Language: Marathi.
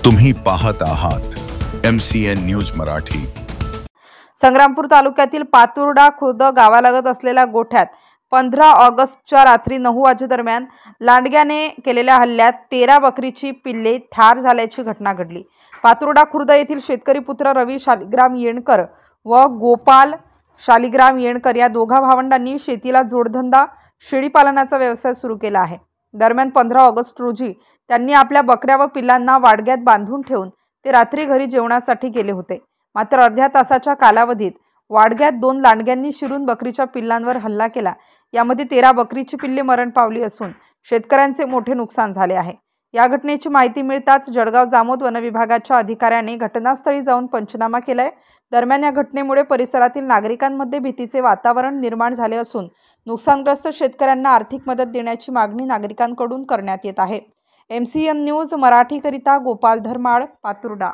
तुम्ही पाहत आहात MCN न्यूज मराठी। संग्रामपूर तालुक्यातील पातुर्डा खुर्द गावालगत असलेल्या गोठ्यात 15 ऑगस्टच्या रात्री 9 वाजेदरम्यान लांडग्याने केलेल्या हल्ल्यात 13 बकरीची पिल्ले ठार झाल्याची घटना घडली। पातुर्डा खुर्द येथील शेतकरी पुत्र रवी शालिग्राम येणकर व गोपाल शालिग्राम येणकर या दोघा भावंडांनी शेतीला जोडधंदा शेळीपालनाचा व्यवसाय सुरू केला आहे। दरम्यान 15 ऑगस्ट रोजी त्यांनी आपल्या बकऱ्या व पिल्लांना वाडग्यात बांधून ठेवून ते रात्री घरी जेवणासाठी गेले होते। मात्र अर्ध्या तासाच्या कालावधीत वाडग्यात 2 लांडग्यांनी शिरून बकरीच्या पिल्लांवर हल्ला केला। यामध्ये 13 बकरीची पिल्ले मरण पावली असून शेतकऱ्यांचे मोठे नुकसान झाले आहे। या घटनेची माहिती मिळताच जळगाव जामोद वन विभागाच्या अधिकाऱ्यांनी घटनास्थळी जाऊन पंचनामा केलाय। दरम्यान या घटनेमुळे परिसरातील नागरिकांमध्ये भीतीचे वातावरण निर्माण झाले असून नुकसानग्रस्त शेतकऱ्यांना आर्थिक मदत देण्याची मागणी नागरिकांकडून करण्यात येत आहे। MCN न्यूज मराठी करिता गोपाल धर्माळ, पातुर्डा।